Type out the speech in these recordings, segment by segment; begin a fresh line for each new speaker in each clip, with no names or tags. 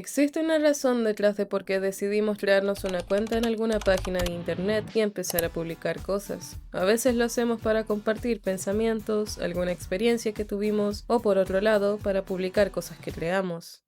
Existe una razón detrás de por qué decidimos crearnos una cuenta en alguna página de internet y empezar a publicar cosas. A veces lo hacemos para compartir pensamientos, alguna experiencia que tuvimos o por otro lado para publicar cosas que creamos.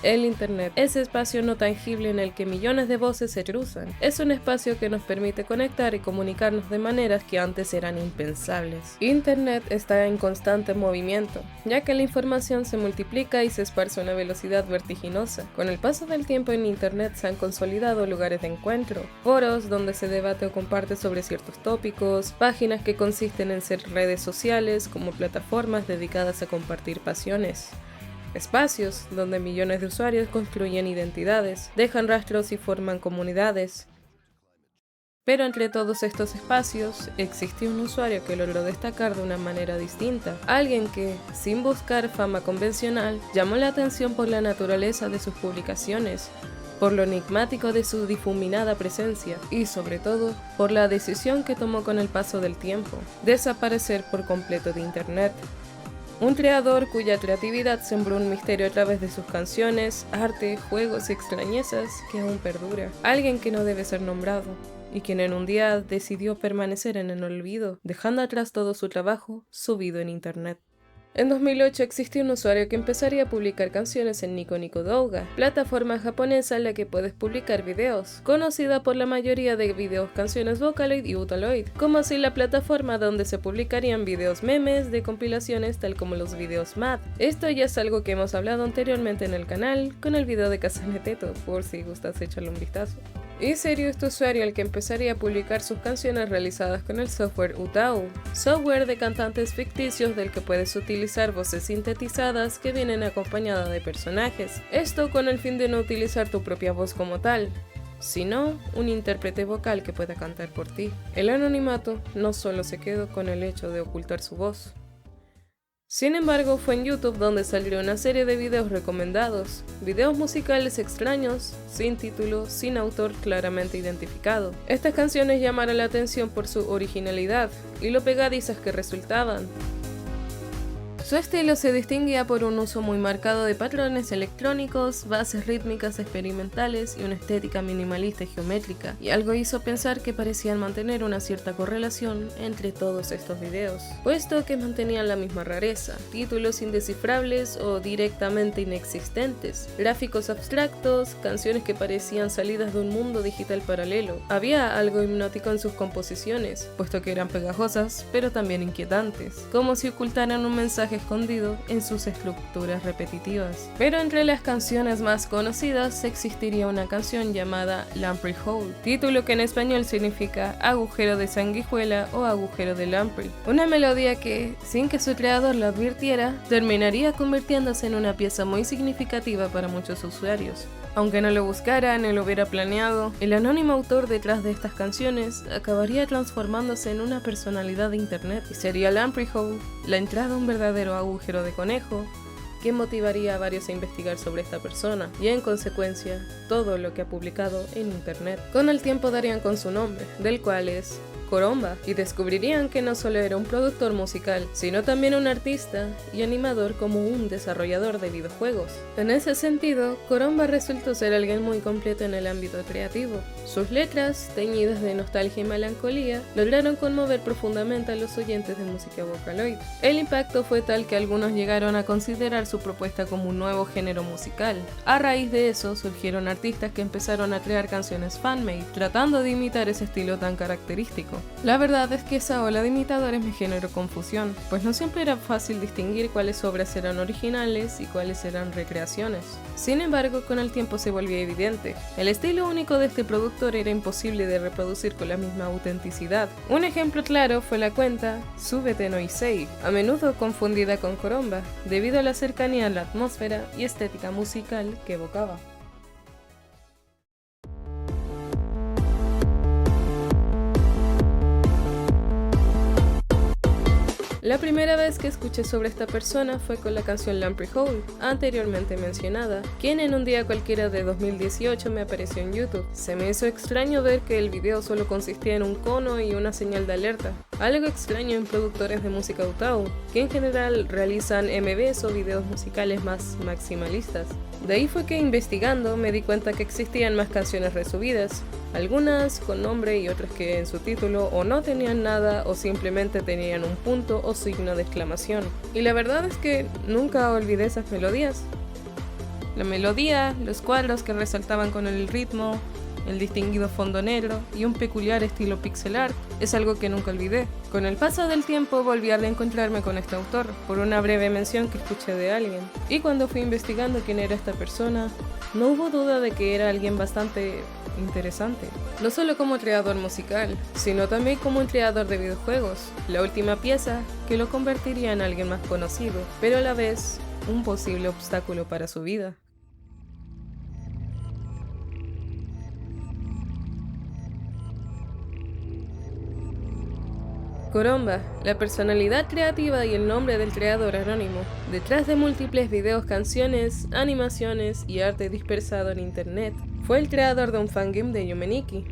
El Internet, ese espacio no tangible en el que millones de voces se cruzan, es un espacio que nos permite conectar y comunicarnos de maneras que antes eran impensables. Internet está en constante movimiento, ya que la información se multiplica y se esparce a una velocidad vertiginosa. Con el paso del tiempo en Internet se han consolidado lugares de encuentro, foros donde se debate o comparte sobre ciertos tópicos, páginas que consisten en ser redes sociales como plataformas dedicadas a compartir pasiones. Espacios donde millones de usuarios construyen identidades, dejan rastros y forman comunidades. Pero entre todos estos espacios, existió un usuario que logró destacar de una manera distinta. Alguien que, sin buscar fama convencional, llamó la atención por la naturaleza de sus publicaciones, por lo enigmático de su difuminada presencia y, sobre todo, por la decisión que tomó con el paso del tiempo: desaparecer por completo de Internet. Un creador cuya creatividad sembró un misterio a través de sus canciones, arte, juegos y extrañezas que aún perdura. Alguien que no debe ser nombrado, y quien en un día decidió permanecer en el olvido, dejando atrás todo su trabajo subido en Internet. En 2008 existió un usuario que empezaría a publicar canciones en Nico Nico Douga, plataforma japonesa en la que puedes publicar videos, conocida por la mayoría de videos canciones Vocaloid y Utaloid, como así la plataforma donde se publicarían videos memes de compilaciones tal como los videos MAD. Esto ya es algo que hemos hablado anteriormente en el canal, con el video de Casaneteto, por si gustas echarle un vistazo. Y sería este usuario el que empezaría a publicar sus canciones realizadas con el software Utau, software de cantantes ficticios del que puedes utilizar voces sintetizadas que vienen acompañadas de personajes, esto con el fin de no utilizar tu propia voz como tal, sino un intérprete vocal que pueda cantar por ti. El anonimato no solo se quedó con el hecho de ocultar su voz. Sin embargo, fue en YouTube donde salió una serie de videos recomendados, videos musicales extraños, sin título, sin autor claramente identificado. Estas canciones llamaron la atención por su originalidad y lo pegadizas que resultaban. Su estilo se distinguía por un uso muy marcado de patrones electrónicos, bases rítmicas experimentales y una estética minimalista y geométrica, y algo hizo pensar que parecían mantener una cierta correlación entre todos estos videos, puesto que mantenían la misma rareza, títulos indescifrables o directamente inexistentes, gráficos abstractos, canciones que parecían salidas de un mundo digital paralelo. Había algo hipnótico en sus composiciones, puesto que eran pegajosas, pero también inquietantes, como si ocultaran un mensaje escondido en sus estructuras repetitivas. Pero entre las canciones más conocidas existiría una canción llamada Lamprey Hole, título que en español significa agujero de sanguijuela o agujero de lamprey. Una melodía que, sin que su creador lo advirtiera, terminaría convirtiéndose en una pieza muy significativa para muchos usuarios. Aunque no lo buscara ni lo hubiera planeado, el anónimo autor detrás de estas canciones acabaría transformándose en una personalidad de internet, y sería Lamprey Hole, la entrada a un verdadero agujero de conejo, que motivaría a varios a investigar sobre esta persona, y en consecuencia, todo lo que ha publicado en internet. Con el tiempo darían con su nombre, del cual es Koromba, y descubrirían que no solo era un productor musical, sino también un artista y animador como un desarrollador de videojuegos. En ese sentido, Koromba resultó ser alguien muy completo en el ámbito creativo. Sus letras, teñidas de nostalgia y melancolía, lograron conmover profundamente a los oyentes de música Vocaloid. El impacto fue tal que algunos llegaron a considerar su propuesta como un nuevo género musical. A raíz de eso, surgieron artistas que empezaron a crear canciones fanmade, tratando de imitar ese estilo tan característico. La verdad es que esa ola de imitadores me generó confusión, pues no siempre era fácil distinguir cuáles obras eran originales y cuáles eran recreaciones. Sin embargo, con el tiempo se volvía evidente. El estilo único de este productor era imposible de reproducir con la misma autenticidad. Un ejemplo claro fue la cuenta Súbete no Issei, a menudo confundida con Koromba, debido a la cercanía a la atmósfera y estética musical que evocaba. La primera vez que escuché sobre esta persona fue con la canción Lamprey Hole, anteriormente mencionada, quien en un día cualquiera de 2018 me apareció en YouTube. Se me hizo extraño ver que el video solo consistía en un cono y una señal de alerta, algo extraño en productores de música Utau, que en general realizan MVs o videos musicales más maximalistas. De ahí fue que investigando me di cuenta que existían más canciones resubidas, algunas con nombre y otras que en su título o no tenían nada o simplemente tenían un punto o signo de exclamación. Y la verdad es que nunca olvidé esas melodías. La melodía, los cuadros que resaltaban con el ritmo, el distinguido fondo negro y un peculiar estilo pixel art es algo que nunca olvidé. Con el paso del tiempo volví a reencontrarme con este autor por una breve mención que escuché de alguien, y cuando fui investigando quién era esta persona, no hubo duda de que era alguien bastante interesante. No solo como creador musical, sino también como un creador de videojuegos, la última pieza que lo convertiría en alguien más conocido, pero a la vez un posible obstáculo para su vida. Koromba, la personalidad creativa y el nombre del creador anónimo, detrás de múltiples videos, canciones, animaciones y arte dispersado en internet, fue el creador de un fangame de Yume Nikki,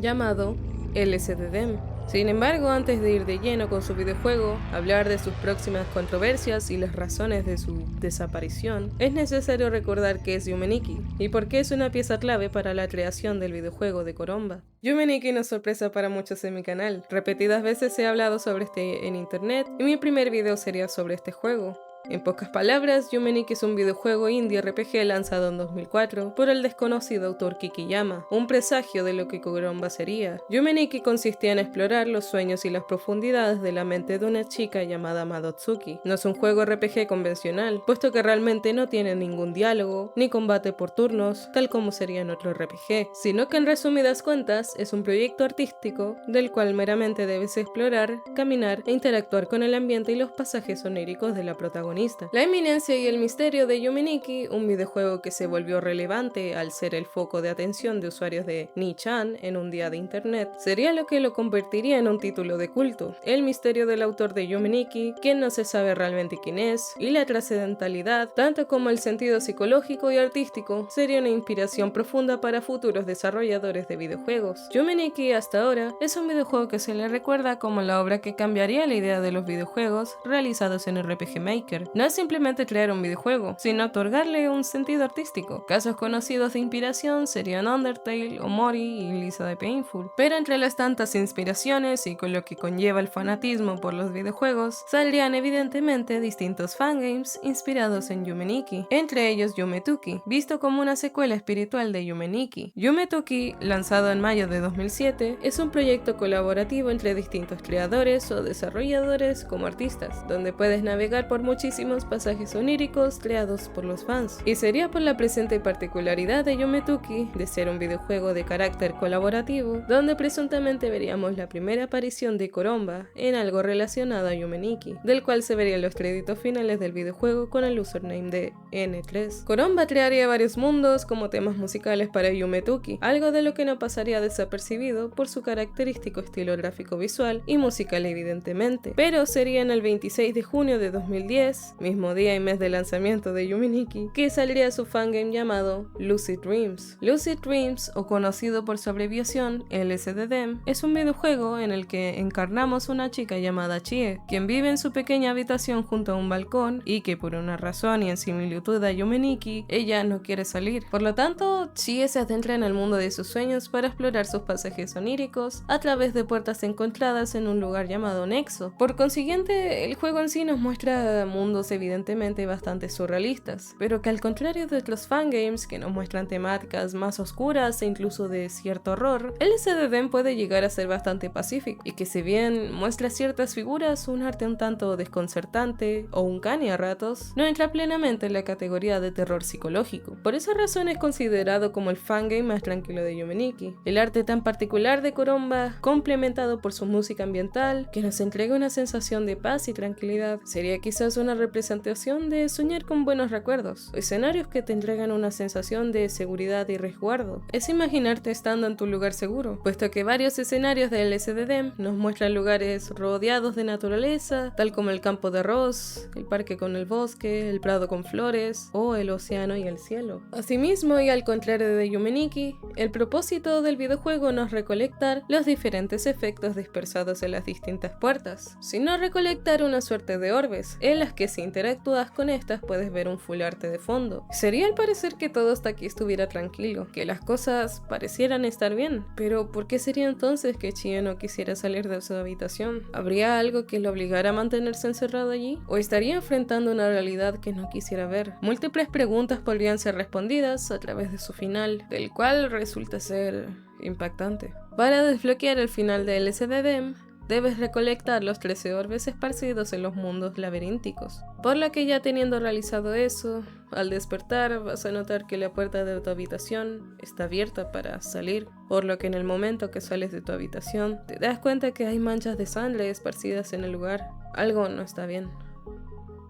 llamado LSDDM. Sin embargo, antes de ir de lleno con su videojuego, hablar de sus próximas controversias y las razones de su desaparición, es necesario recordar qué es Yume Nikki y por qué es una pieza clave para la creación del videojuego de Koromba. Yume Nikki no es sorpresa para muchos en mi canal. Repetidas veces he hablado sobre este en internet y mi primer video sería sobre este juego. En pocas palabras, Yume Nikki es un videojuego indie RPG lanzado en 2004 por el desconocido autor Kikiyama, un presagio de lo que Koromba sería. Yume Nikki consistía en explorar los sueños y las profundidades de la mente de una chica llamada Madotsuki. No es un juego RPG convencional, puesto que realmente no tiene ningún diálogo, ni combate por turnos, tal como sería en otro RPG, sino que en resumidas cuentas es un proyecto artístico del cual meramente debes explorar, caminar e interactuar con el ambiente y los pasajes oníricos de la protagonista. La eminencia y el misterio de Yume Nikki, un videojuego que se volvió relevante al ser el foco de atención de usuarios de Ni-chan en un día de internet, sería lo que lo convertiría en un título de culto. El misterio del autor de Yume Nikki, quien no se sabe realmente quién es, y la trascendentalidad, tanto como el sentido psicológico y artístico, sería una inspiración profunda para futuros desarrolladores de videojuegos. Yume Nikki hasta ahora es un videojuego que se le recuerda como la obra que cambiaría la idea de los videojuegos realizados en RPG Maker. No es simplemente crear un videojuego, sino otorgarle un sentido artístico. Casos conocidos de inspiración serían Undertale, Omori y Lisa de Painful. Pero entre las tantas inspiraciones y con lo que conlleva el fanatismo por los videojuegos, saldrían evidentemente distintos fangames inspirados en Yume Nikki, entre ellos Yumetuki, visto como una secuela espiritual de Yume Nikki. Yumetuki, lanzado en mayo de 2007, es un proyecto colaborativo entre distintos creadores o desarrolladores como artistas, donde puedes navegar por muchísimos pasajes oníricos creados por los fans. Y sería por la presente particularidad de Yumetuki de ser un videojuego de carácter colaborativo, donde presuntamente veríamos la primera aparición de Koromba en algo relacionado a Yume Nikki, del cual se verían los créditos finales del videojuego con el username de N3. Koromba crearía varios mundos como temas musicales para Yumetuki, algo de lo que no pasaría desapercibido por su característico estilo gráfico visual y musical evidentemente, pero sería en el 26 de junio de 2010, mismo día y mes de lanzamiento de Yume Nikki, que saldría su fangame llamado Lucid Dreams. Lucid Dreams, o conocido por su abreviación LSDDM, es un videojuego en el que encarnamos una chica llamada Chie, quien vive en su pequeña habitación junto a un balcón y que por una razón y en similitud a Yume Nikki, ella no quiere salir. Por lo tanto, Chie se adentra en el mundo de sus sueños para explorar sus pasajes oníricos a través de puertas encontradas en un lugar llamado Nexo. Por consiguiente, el juego en sí nos muestra mundos evidentemente bastante surrealistas, pero que al contrario de otros fangames que nos muestran temáticas más oscuras e incluso de cierto horror, el LSDDM puede llegar a ser bastante pacífico, y que si bien muestra ciertas figuras, un arte un tanto desconcertante o uncanny a ratos, no entra plenamente en la categoría de terror psicológico. Por esa razón es considerado como el fangame más tranquilo de Yume Nikki. El arte tan particular de Koromba, complementado por su música ambiental, que nos entrega una sensación de paz y tranquilidad, sería quizás una representación de soñar con buenos recuerdos, escenarios que te entregan una sensación de seguridad y resguardo. Es imaginarte estando en tu lugar seguro, puesto que varios escenarios de LSDDM nos muestran lugares rodeados de naturaleza, tal como el campo de arroz, el parque con el bosque, el prado con flores o el océano y el cielo. Asimismo, y al contrario de Yume Nikki, el propósito del videojuego no es recolectar los diferentes efectos dispersados en las distintas puertas, sino recolectar una suerte de orbes, en las que si interactúas con estas puedes ver un full arte de fondo. Sería al parecer que todo hasta aquí estuviera tranquilo, que las cosas parecieran estar bien. Pero ¿por qué sería entonces que Chie no quisiera salir de su habitación? ¿Habría algo que lo obligara a mantenerse encerrado allí? ¿O estaría enfrentando una realidad que no quisiera ver? Múltiples preguntas podrían ser respondidas a través de su final, del cual resulta ser impactante. Para desbloquear el final de LCD debes recolectar los 13 orbes esparcidos en los mundos laberínticos. Por lo que ya teniendo realizado eso, al despertar vas a notar que la puerta de tu habitación está abierta para salir, por lo que en el momento que sales de tu habitación te das cuenta que hay manchas de sangre esparcidas en el lugar. Algo no está bien.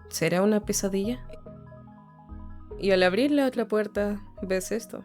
¿Será una pesadilla? Y al abrir la otra puerta, ves esto.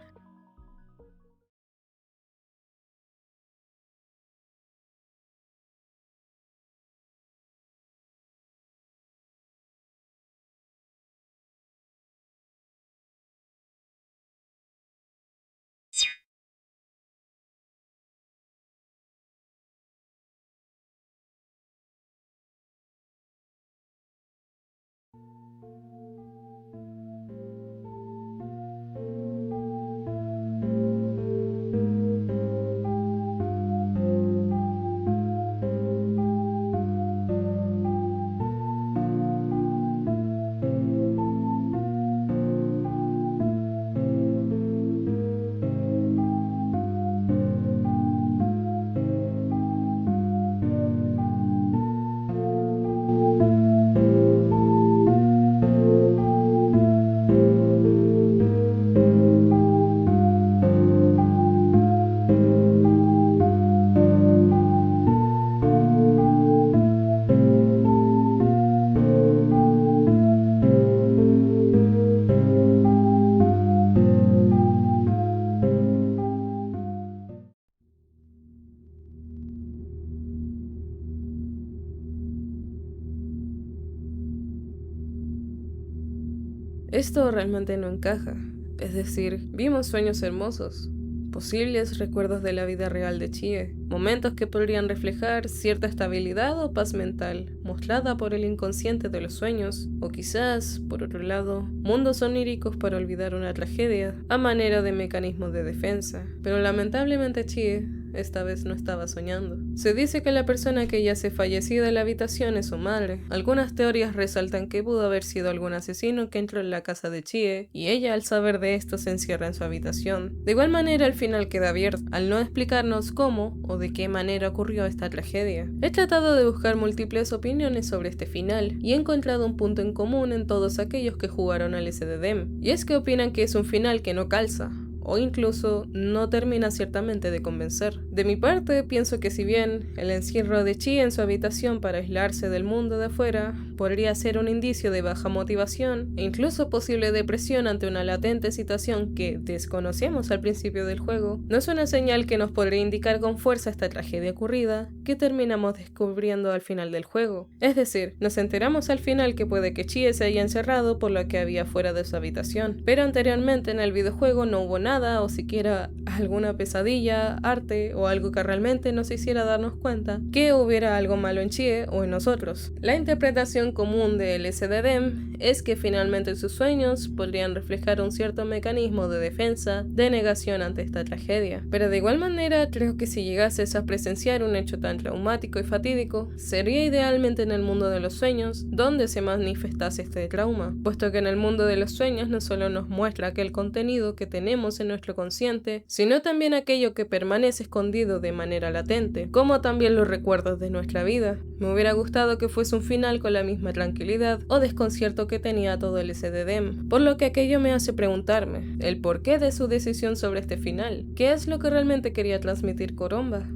Esto realmente no encaja. Es decir, vimos sueños hermosos, posibles recuerdos de la vida real de Chie, momentos que podrían reflejar cierta estabilidad o paz mental, mostrada por el inconsciente de los sueños, o quizás, por otro lado, mundos oníricos para olvidar una tragedia, a manera de mecanismo de defensa. Pero lamentablemente Chie esta vez no estaba soñando. Se dice que la persona que yace fallecida en la habitación es su madre. Algunas teorías resaltan que pudo haber sido algún asesino que entró en la casa de Chie, y ella al saber de esto se encierra en su habitación. De igual manera el final queda abierto, al no explicarnos cómo o de qué manera ocurrió esta tragedia. He tratado de buscar múltiples opiniones sobre este final, y he encontrado un punto en común en todos aquellos que jugaron al SDDM, y es que opinan que es un final que no calza, o incluso no termina ciertamente de convencer. De mi parte, pienso que si bien el encierro de Chie en su habitación para aislarse del mundo de afuera podría ser un indicio de baja motivación e incluso posible depresión ante una latente situación que desconocemos al principio del juego, no es una señal que nos podría indicar con fuerza esta tragedia ocurrida que terminamos descubriendo al final del juego. Es decir, nos enteramos al final que puede que Chie se haya encerrado por lo que había fuera de su habitación, pero anteriormente en el videojuego no hubo nada o siquiera alguna pesadilla, arte o algo que realmente nos hiciera darnos cuenta que hubiera algo malo en Chie o en nosotros. La interpretación común del SDDM es que finalmente sus sueños podrían reflejar un cierto mecanismo de defensa, de negación ante esta tragedia. Pero de igual manera, creo que si llegases a presenciar un hecho tan traumático y fatídico, sería idealmente en el mundo de los sueños donde se manifestase este trauma, puesto que en el mundo de los sueños no solo nos muestra aquel contenido que tenemos en nuestro consciente, sino también aquello que permanece escondido de manera latente, como también los recuerdos de nuestra vida. Me hubiera gustado que fuese un final con la misma tranquilidad o desconcierto que tenía todo el SDDM, por lo que aquello me hace preguntarme el porqué de su decisión sobre este final. ¿Qué es lo que realmente quería transmitir Koromba?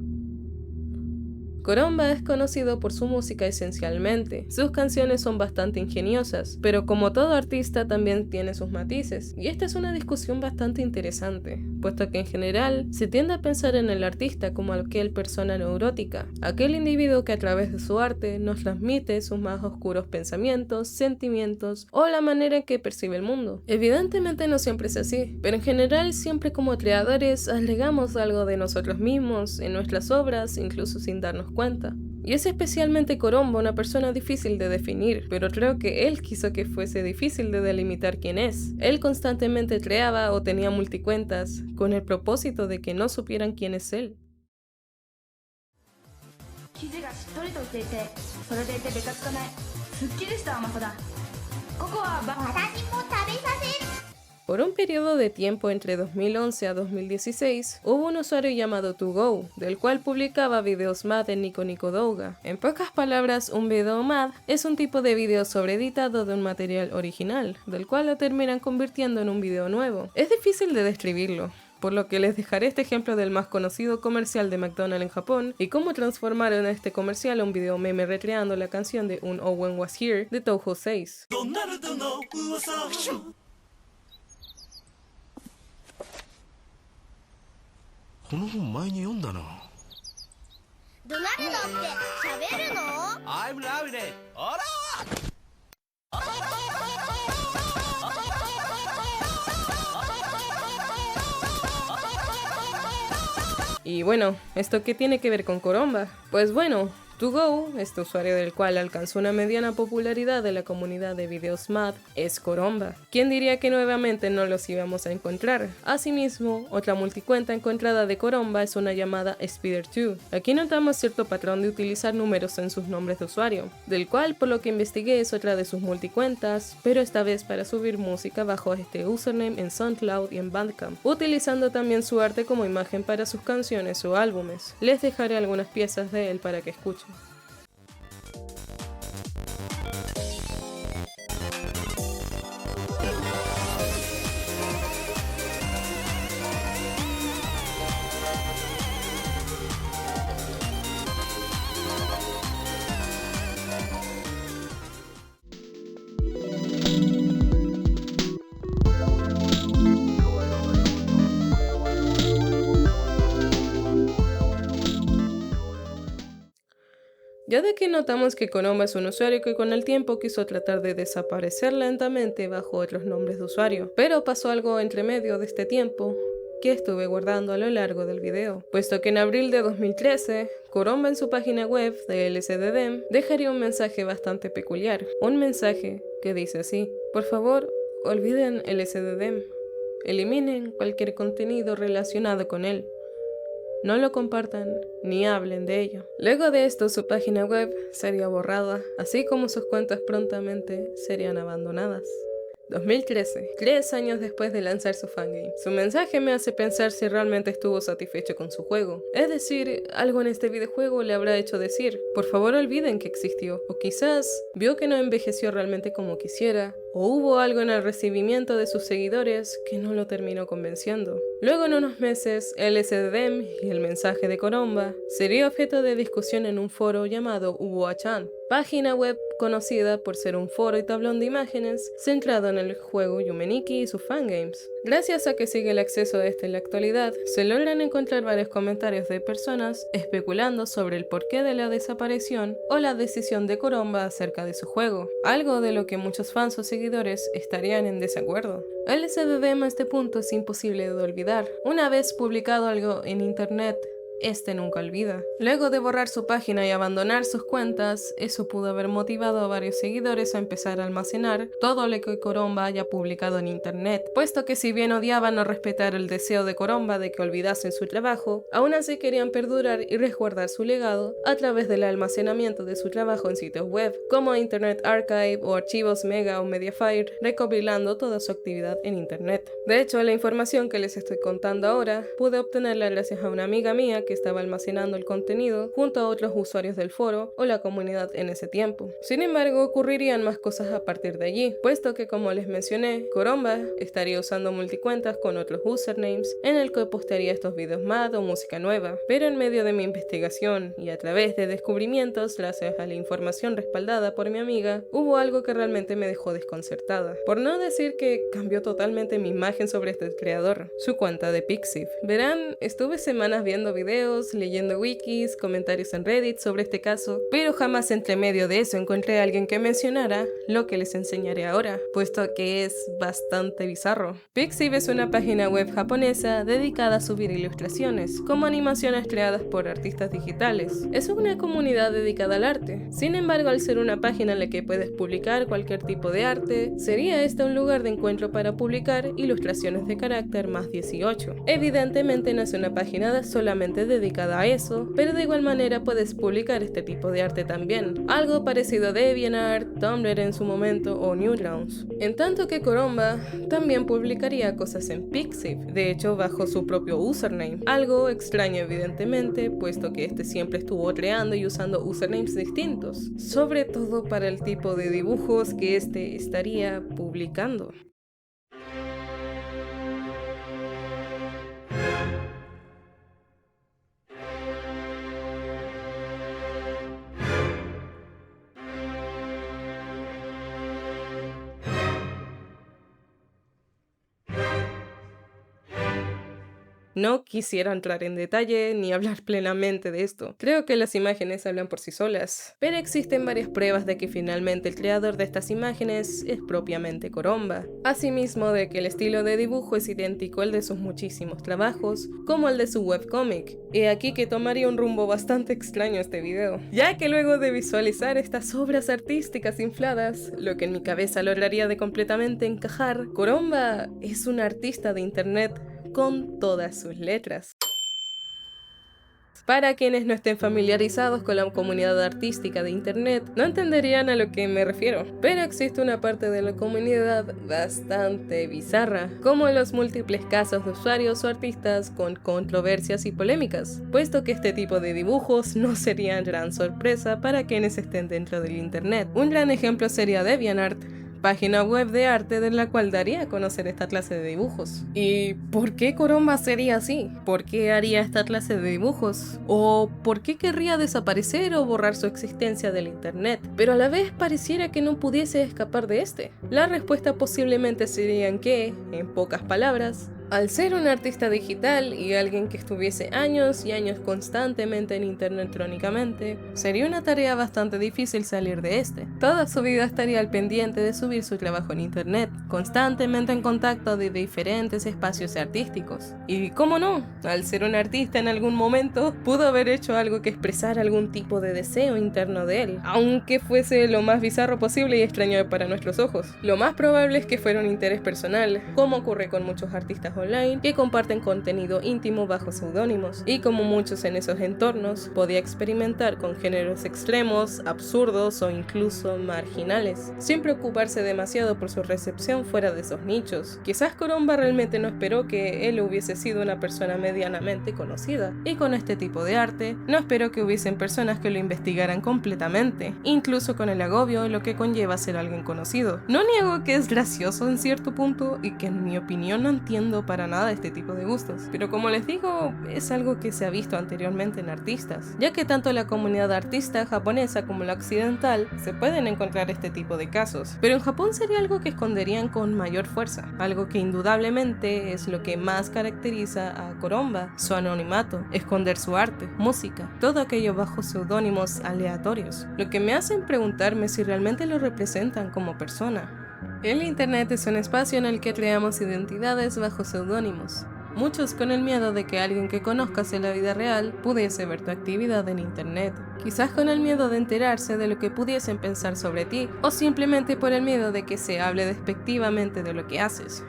Koromba es conocido por su música esencialmente. Sus canciones son bastante ingeniosas, pero como todo artista también tiene sus matices, y esta es una discusión bastante interesante, puesto que en general se tiende a pensar en el artista como aquel persona neurótica, aquel individuo que a través de su arte nos transmite sus más oscuros pensamientos, sentimientos o la manera en que percibe el mundo. Evidentemente no siempre es así, pero en general siempre como creadores agregamos algo de nosotros mismos en nuestras obras, incluso sin darnos cuenta. Y es especialmente Koromba una persona difícil de definir, pero creo que él quiso que fuese difícil de delimitar quién es. Él constantemente creaba o tenía multicuentas, con el propósito de que no supieran quién es él.
生地がしっとりとしていてそれでいてベタつかないすっきりした甘さだココアは私も食べさせる
Por un periodo de tiempo entre 2011 a 2016, hubo un usuario llamado ToGo, del cual publicaba videos MAD en Nico Nico Douga. En pocas palabras, un video MAD es un tipo de video sobreeditado de un material original, del cual lo terminan convirtiendo en un video nuevo. Es difícil de describirlo, por lo que les dejaré este ejemplo del más conocido comercial de McDonald's en Japón y cómo transformaron este comercial a un video meme recreando la canción de Un Owen Was Here de Touhou 6.
この本前に読んだな。
ドナルドって喋るの
I'm loving it. あら。
Y bueno, ¿esto qué tiene que ver con Koromba? Pues bueno, ToGo, este usuario del cual alcanzó una mediana popularidad de la comunidad de videos MAD, es Koromba. ¿Quién diría que nuevamente no los íbamos a encontrar? Asimismo, otra multicuenta encontrada de Koromba es una llamada Spider2. Aquí notamos cierto patrón de utilizar números en sus nombres de usuario, del cual por lo que investigué es otra de sus multicuentas, pero esta vez para subir música bajo este username en SoundCloud y en Bandcamp, utilizando también su arte como imagen para sus canciones o álbumes. Les dejaré algunas piezas de él para que escuchen. Ya de que notamos que Koromba es un usuario que con el tiempo quiso tratar de desaparecer lentamente bajo otros nombres de usuario, pero pasó algo entre medio de este tiempo que estuve guardando a lo largo del video, puesto que en abril de 2013, Koromba en su página web de LSDDM dejaría un mensaje bastante peculiar, un mensaje que dice así: por favor, olviden LSDDM, eliminen cualquier contenido relacionado con él. No lo compartan ni hablen de ello. Luego de esto, su página web sería borrada, así como sus cuentas prontamente serían abandonadas. 2013, 3 años después de lanzar su fangame. Su mensaje me hace pensar si realmente estuvo satisfecho con su juego. Es decir, algo en este videojuego le habrá hecho decir: por favor olviden que existió. O quizás vio que no envejeció realmente como quisiera, o hubo algo en el recibimiento de sus seguidores que no lo terminó convenciendo. Luego en unos meses, LSDDM y el mensaje de Koromba sería objeto de discusión en un foro llamado Uboa-chan, página web conocida por ser un foro y tablón de imágenes centrado en el juego Yume Nikki y sus fangames. Gracias a que sigue el acceso a este en la actualidad, se logran encontrar varios comentarios de personas especulando sobre el porqué de la desaparición o la decisión de Koromba acerca de su juego, algo de lo que muchos fans o seguidores estarían en desacuerdo. LSDDM a este punto es imposible de olvidar. Una vez publicado algo en internet, este nunca olvida. Luego de borrar su página y abandonar sus cuentas, eso pudo haber motivado a varios seguidores a empezar a almacenar todo lo que Koromba haya publicado en internet, puesto que si bien odiaban o respetar el deseo de Koromba de que olvidasen su trabajo, aún así querían perdurar y resguardar su legado a través del almacenamiento de su trabajo en sitios web, como Internet Archive o archivos Mega o Mediafire, recopilando toda su actividad en internet. De hecho, la información que les estoy contando ahora, pude obtenerla gracias a una amiga mía que estaba almacenando el contenido junto a otros usuarios del foro o la comunidad en ese tiempo. Sin embargo, ocurrirían más cosas a partir de allí, puesto que, como les mencioné, Koromba estaría usando multicuentas con otros usernames en el que postearía estos videos MAD o música nueva. Pero en medio de mi investigación y a través de descubrimientos gracias a la información respaldada por mi amiga, hubo algo que realmente me dejó desconcertada, por no decir que cambió totalmente mi imagen sobre este creador: su cuenta de Pixiv. Verán, estuve semanas viendo videos videos, leyendo wikis, comentarios en Reddit sobre este caso, pero jamás entre medio de eso encontré a alguien que mencionara lo que les enseñaré ahora, puesto que es bastante bizarro. Pixiv es una página web japonesa dedicada a subir ilustraciones, como animaciones creadas por artistas digitales. Es una comunidad dedicada al arte. Sin embargo, al ser una página en la que puedes publicar cualquier tipo de arte, sería esta un lugar de encuentro para publicar ilustraciones de carácter más 18. Evidentemente no es una página solamente dedicada a eso, pero de igual manera puedes publicar este tipo de arte también, algo parecido a DeviantArt, Tumblr en su momento o Newgrounds. En tanto que Coromba también publicaría cosas en Pixiv, de hecho bajo su propio username, algo extraño evidentemente, puesto que este siempre estuvo creando y usando usernames distintos, sobre todo para el tipo de dibujos que este estaría publicando. No quisiera entrar en detalle ni hablar plenamente de esto. Creo que las imágenes hablan por sí solas, pero existen varias pruebas de que finalmente el creador de estas imágenes es propiamente Coromba. Asimismo de que el estilo de dibujo es idéntico al de sus muchísimos trabajos, como el de su webcómic. He aquí que tomaría un rumbo bastante extraño este video, ya que luego de visualizar estas obras artísticas infladas, lo que en mi cabeza lograría de completamente encajar, Coromba es un artista de internet con todas sus letras. Para quienes no estén familiarizados con la comunidad artística de internet, no entenderían a lo que me refiero, pero existe una parte de la comunidad bastante bizarra, como los múltiples casos de usuarios o artistas con controversias y polémicas, puesto que este tipo de dibujos no serían gran sorpresa para quienes estén dentro del internet. Un gran ejemplo sería DeviantArt, página web de arte de la cual daría a conocer esta clase de dibujos. ¿Y por qué Coromba sería así? ¿Por qué haría esta clase de dibujos? ¿O por qué querría desaparecer o borrar su existencia del internet? Pero a la vez pareciera que no pudiese escapar de este. La respuesta posiblemente sería en que, en pocas palabras, al ser un artista digital y alguien que estuviese años y años constantemente en internet crónicamente, sería una tarea bastante difícil salir de este. Toda su vida estaría al pendiente de subir su trabajo en internet, constantemente en contacto de diferentes espacios artísticos. Y cómo no, al ser un artista en algún momento, pudo haber hecho algo que expresara algún tipo de deseo interno de él, aunque fuese lo más bizarro posible y extraño para nuestros ojos. Lo más probable es que fuera un interés personal, como ocurre con muchos artistas online que comparten contenido íntimo bajo seudónimos, y como muchos en esos entornos, podía experimentar con géneros extremos, absurdos o incluso marginales, sin preocuparse demasiado por su recepción fuera de esos nichos. Quizás Coromba realmente no esperó que él hubiese sido una persona medianamente conocida, y con este tipo de arte, no esperó que hubiesen personas que lo investigaran completamente, incluso con el agobio en lo que conlleva ser alguien conocido. No niego que es gracioso en cierto punto y que en mi opinión no entiendo para nada este tipo de gustos, pero como les digo, es algo que se ha visto anteriormente en artistas, ya que tanto la comunidad artista japonesa como la occidental se pueden encontrar este tipo de casos, pero en Japón sería algo que esconderían con mayor fuerza, algo que indudablemente es lo que más caracteriza a Coromba, su anonimato, esconder su arte, música, todo aquello bajo seudónimos aleatorios, lo que me hacen preguntarme si realmente lo representan como persona. El internet es un espacio en el que creamos identidades bajo seudónimos, muchos con el miedo de que alguien que conozcas en la vida real pudiese ver tu actividad en internet, quizás con el miedo de enterarse de lo que pudiesen pensar sobre ti, o simplemente por el miedo de que se hable despectivamente de lo que haces.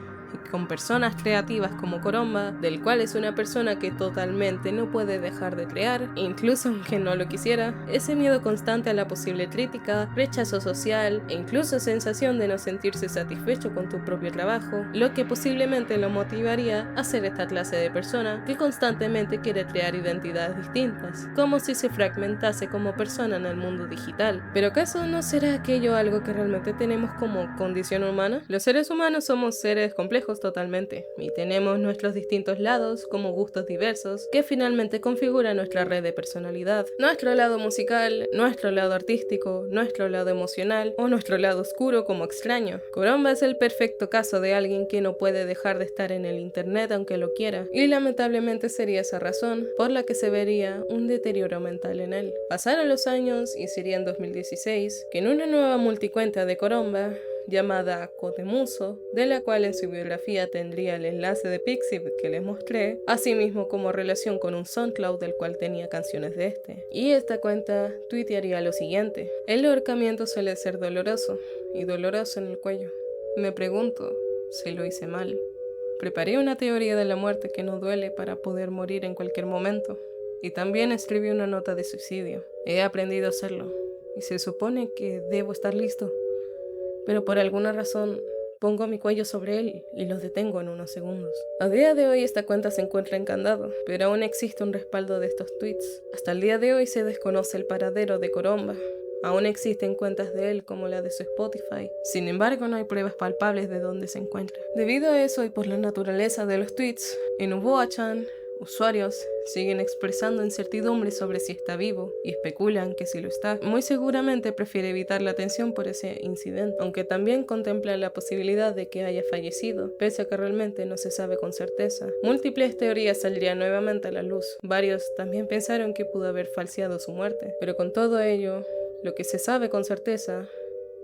Con personas creativas como Coromba, del cual es una persona que totalmente no puede dejar de crear, incluso aunque no lo quisiera, ese miedo constante a la posible crítica, rechazo social e incluso sensación de no sentirse satisfecho con tu propio trabajo, lo que posiblemente lo motivaría a ser esta clase de persona que constantemente quiere crear identidades distintas, como si se fragmentase como persona en el mundo digital. ¿Pero acaso no será aquello algo que realmente tenemos como condición humana? Los seres humanos somos seres complejos complejos totalmente, y tenemos nuestros distintos lados como gustos diversos que finalmente configuran nuestra red de personalidad. Nuestro lado musical, nuestro lado artístico, nuestro lado emocional o nuestro lado oscuro como extraño. Koromba es el perfecto caso de alguien que no puede dejar de estar en el internet aunque lo quiera, y lamentablemente sería esa razón por la que se vería un deterioro mental en él. Pasaron los años y sería en 2016 que en una nueva multicuenta de Koromba llamada Kotemuso, de la cual en su biografía tendría el enlace de Pixiv que les mostré, asimismo como relación con un SoundCloud del cual tenía canciones de este. Y esta cuenta tuitearía lo siguiente: el ahorcamiento suele ser doloroso, y doloroso en el cuello. Me pregunto si lo hice mal. Preparé una teoría de la muerte que no duele para poder morir en cualquier momento. Y también escribí una nota de suicidio. He aprendido a hacerlo, y se supone que debo estar listo. Pero por alguna razón pongo mi cuello sobre él y lo detengo en unos segundos. A día de hoy esta cuenta se encuentra en candado, pero aún existe un respaldo de estos tweets. Hasta el día de hoy se desconoce el paradero de Koromba. Aún existen cuentas de él como la de su Spotify. Sin embargo, no hay pruebas palpables de dónde se encuentra. Debido a eso y por la naturaleza de los tweets, en Uboa-chan, usuarios siguen expresando incertidumbre sobre si está vivo y especulan que si lo está, muy seguramente prefiere evitar la atención por ese incidente, aunque también contempla la posibilidad de que haya fallecido, pese a que realmente no se sabe con certeza. Múltiples teorías saldrían nuevamente a la luz. Varios también pensaron que pudo haber falseado su muerte, pero con todo ello, lo que se sabe con certeza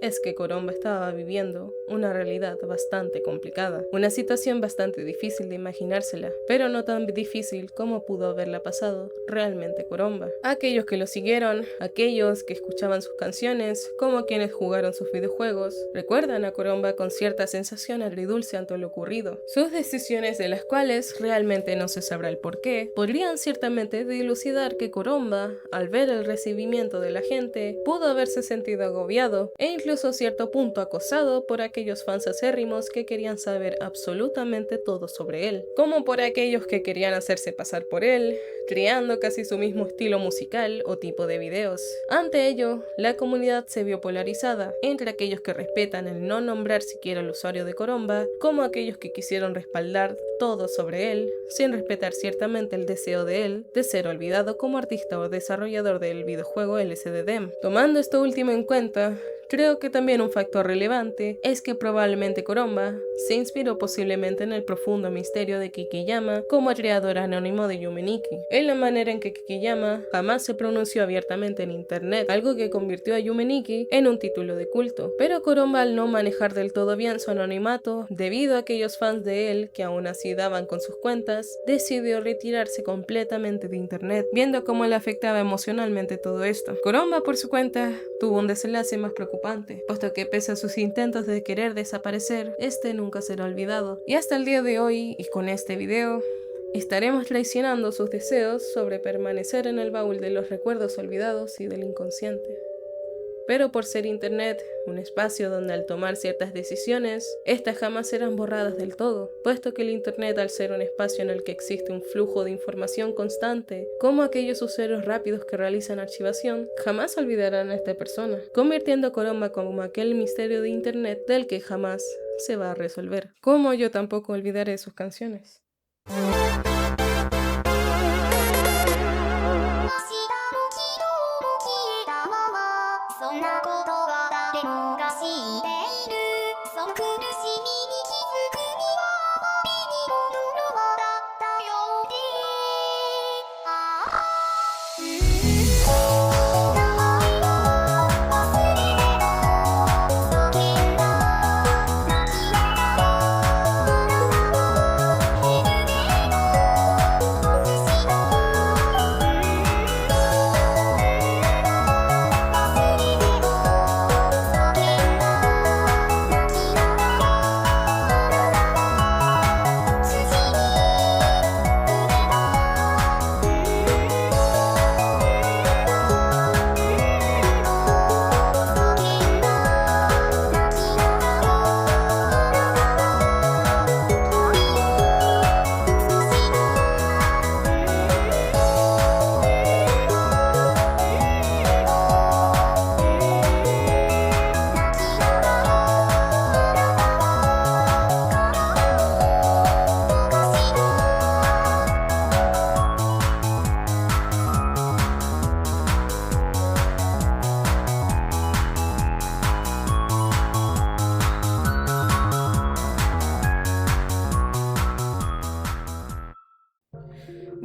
es que Koromba estaba viviendo una realidad bastante complicada, una situación bastante difícil de imaginársela, pero no tan difícil como pudo haberla pasado realmente Koromba. Aquellos que lo siguieron, aquellos que escuchaban sus canciones, como quienes jugaron sus videojuegos, recuerdan a Koromba con cierta sensación agridulce ante lo ocurrido. Sus decisiones, de las cuales realmente no se sabrá el porqué, podrían ciertamente dilucidar que Koromba, al ver el recibimiento de la gente, pudo haberse sentido agobiado e incluso a cierto punto acosado por aquellos fans acérrimos que querían saber absolutamente todo sobre él, como por aquellos que querían hacerse pasar por él, creando casi su mismo estilo musical o tipo de videos. Ante ello, la comunidad se vio polarizada entre aquellos que respetan el no nombrar siquiera al usuario de Koromba, como aquellos que quisieron respaldar todo sobre él, sin respetar ciertamente el deseo de él de ser olvidado como artista o desarrollador del videojuego LCD. Tomando esto último en cuenta, creo que también un factor relevante es que probablemente Koromba se inspiró posiblemente en el profundo misterio de Kikiyama como creador anónimo de Yume Nikki, en la manera en que Kikiyama jamás se pronunció abiertamente en internet, algo que convirtió a Yume Nikki en un título de culto. Pero Koromba, al no manejar del todo bien su anonimato, debido a aquellos fans de él que aún así daban con sus cuentas, decidió retirarse completamente de internet, viendo cómo le afectaba emocionalmente todo esto. Koromba, por su cuenta, tuvo un desenlace más preocupante, puesto que pese a sus intentos de querer desaparecer, este nunca será olvidado. Y hasta el día de hoy, y con este video, estaremos traicionando sus deseos sobre permanecer en el baúl de los recuerdos olvidados y del inconsciente. Pero por ser internet un espacio donde al tomar ciertas decisiones, estas jamás serán borradas del todo, puesto que el internet, al ser un espacio en el que existe un flujo de información constante, como aquellos usuarios rápidos que realizan archivación, jamás olvidarán a esta persona, convirtiendo a Koromba como aquel misterio de internet del que jamás se va a resolver. Como yo tampoco olvidaré sus canciones.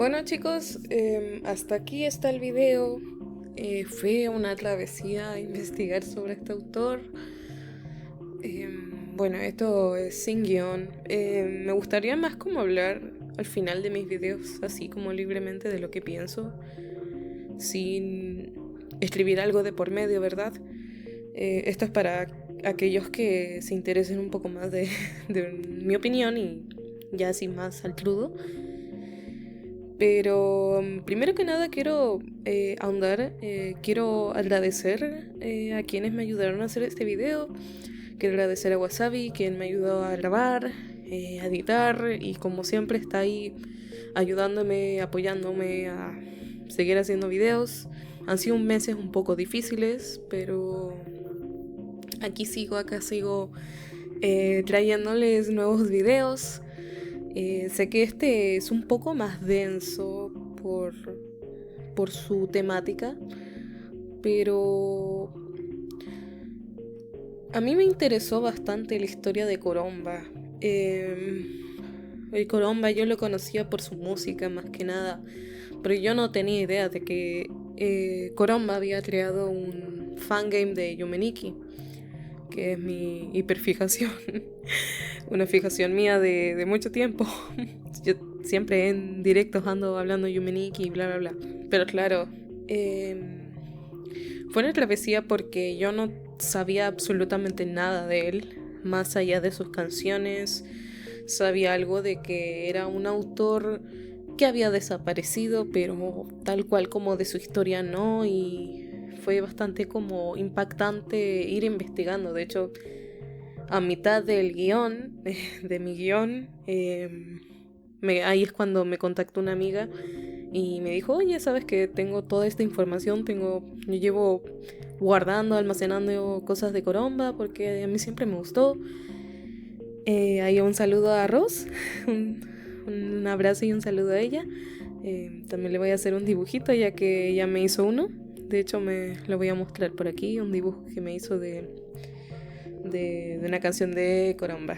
Bueno chicos, hasta aquí está el video. Fue una travesía a investigar sobre este autor. Bueno, esto es sin guión. Me gustaría más como hablar al final de mis videos, así como libremente de lo que pienso, sin escribir algo de por medio, ¿verdad? Esto es para aquellos que se interesen un poco más de mi opinión y ya sin más al crudo. Pero primero que nada quiero ahondar, quiero agradecer a quienes me ayudaron a hacer este video. Quiero agradecer a Wasabi, quien me ayudó a grabar, a editar y como siempre está ahí ayudándome, apoyándome a seguir haciendo videos. Han sido meses un poco difíciles, pero acá sigo trayéndoles nuevos videos. Sé que este es un poco más denso por su temática, pero a mí me interesó bastante la historia de Koromba. El Koromba yo lo conocía por su música más que nada, pero yo no tenía idea de que Koromba había creado un fangame de Yume Nikki, que es mi hiperfijación. Una fijación mía de mucho tiempo. Yo siempre en directos ando hablando de Yume Nikki y bla bla bla. Pero claro, fue una travesía porque yo no sabía absolutamente nada de él, más allá de sus canciones. Sabía algo de que era un autor que había desaparecido, pero tal cual como de su historia no, y fue bastante como impactante ir investigando. De hecho, a mitad del guión, de mi guión, ahí es cuando me contactó una amiga y me dijo, oye, ¿sabes que tengo toda esta información? Yo llevo guardando, almacenando cosas de Koromba porque a mí siempre me gustó. Ahí un saludo a Ros, un abrazo y un saludo a ella. También le voy a hacer un dibujito ya que ella me hizo uno. De hecho me lo voy a mostrar por aquí, un dibujo que me hizo de una canción de Koromba.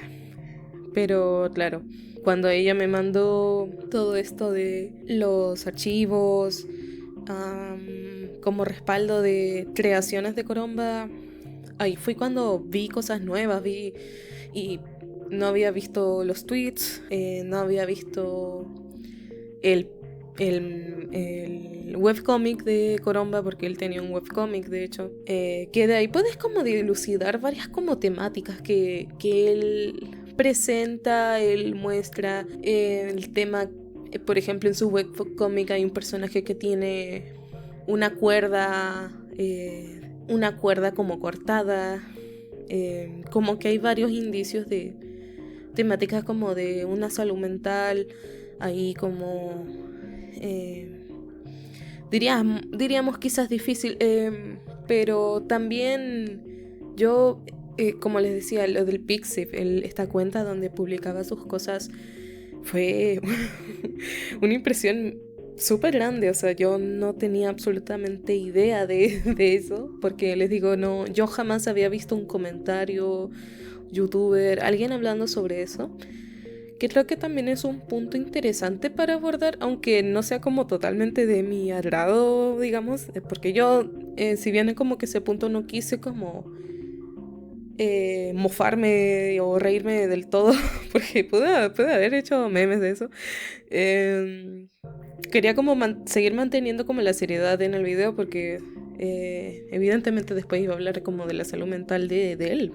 Pero claro, cuando ella me mandó todo esto de los archivos como respaldo de creaciones de Koromba, ahí fue cuando vi cosas nuevas, y no había visto los tweets, no había visto el webcomic de Koromba, porque él tenía un webcomic de hecho, que de ahí puedes como dilucidar varias como temáticas que él presenta, él muestra el tema. Por ejemplo, en su webcomic hay un personaje que tiene una cuerda como cortada, como que hay varios indicios de temáticas como de una salud mental, ahí como diríamos quizás difícil, pero también yo, como les decía, lo del Pixiv, esta cuenta donde publicaba sus cosas, fue una impresión súper grande. O sea, yo no tenía absolutamente idea de eso, porque les digo, no, yo jamás había visto un comentario youtuber, alguien hablando sobre eso, que creo que también es un punto interesante para abordar, aunque no sea como totalmente de mi agrado, digamos, porque yo, si bien como que ese punto no quise como mofarme o reírme del todo, porque pude haber hecho memes de eso. Quería como seguir manteniendo como la seriedad en el video, porque evidentemente después iba a hablar como de la salud mental de él,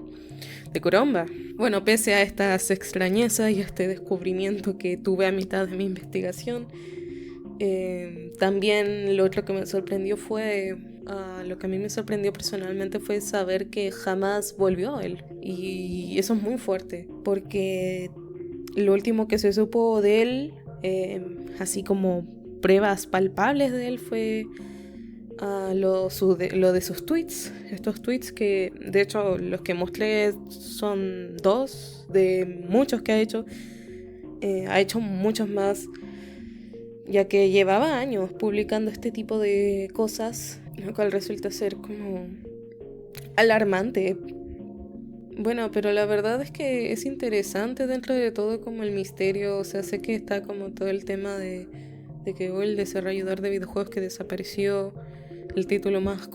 de Koromba. Bueno, pese a estas extrañezas y a este descubrimiento que tuve a mitad de mi investigación, también lo otro que me sorprendió fue, lo que a mí me sorprendió personalmente fue saber que jamás volvió a él. Y eso es muy fuerte, porque lo último que se supo de él, así como pruebas palpables de él, fue lo de sus tweets. Estos tweets que, de hecho, los que mostré son 2 de muchos que ha hecho. Ha hecho muchos más, ya que llevaba años publicando este tipo de cosas, lo cual resulta ser como alarmante. Bueno, pero la verdad es que es interesante dentro de todo como el misterio. O sea, sé que está como todo el tema de que el desarrollador de videojuegos que desapareció, el título más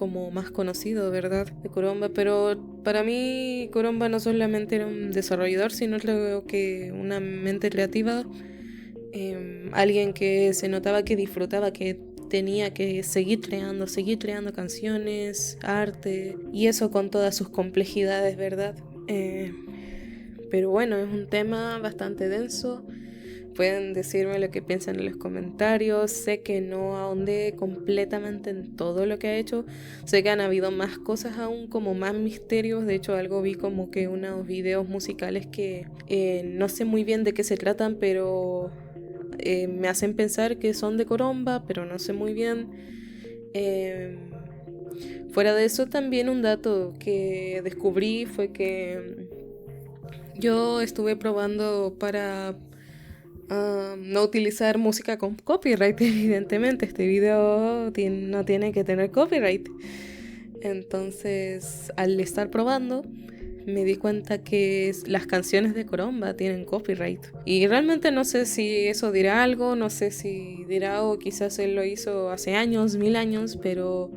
conocido, ¿verdad? De Kuromba, pero para mí Kuromba no solamente era un desarrollador, sino creo que una mente creativa, alguien que se notaba que disfrutaba, que tenía que seguir creando canciones, arte, y eso con todas sus complejidades, ¿verdad? Pero bueno, es un tema bastante denso. Pueden decirme lo que piensan en los comentarios. Sé que no ahondé completamente en todo lo que ha hecho. Sé que han habido más cosas aún, como más misterios. De hecho, algo vi como que unos videos musicales que no sé muy bien de qué se tratan, pero me hacen pensar que son de Kuromba, pero no sé muy bien. Fuera de eso, también un dato que descubrí fue que yo estuve probando para no utilizar música con copyright. Evidentemente este video no tiene que tener copyright. Entonces, al estar probando, me di cuenta que las canciones de Kuromba tienen copyright. Y realmente no sé si eso dirá algo, no sé si dirá o quizás él lo hizo hace años, 1000 años, pero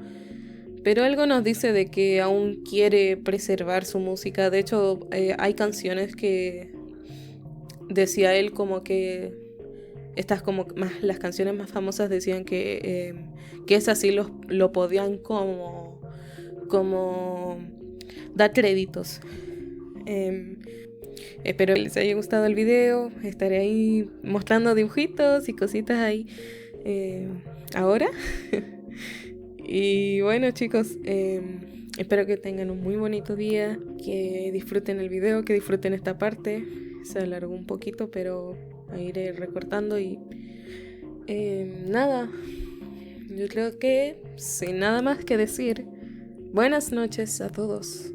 algo nos dice de que aún quiere preservar su música. De hecho, hay canciones que decía él como que estas como más las canciones más famosas decían que esas sí lo podían como dar créditos. Espero que les haya gustado el video. Estaré ahí mostrando dibujitos y cositas ahí ahora. Y bueno, chicos, espero que tengan un muy bonito día, que disfruten el video, que disfruten esta parte. Se alargó un poquito, pero iré recortando y nada, yo creo que sin nada más que decir, buenas noches a todos.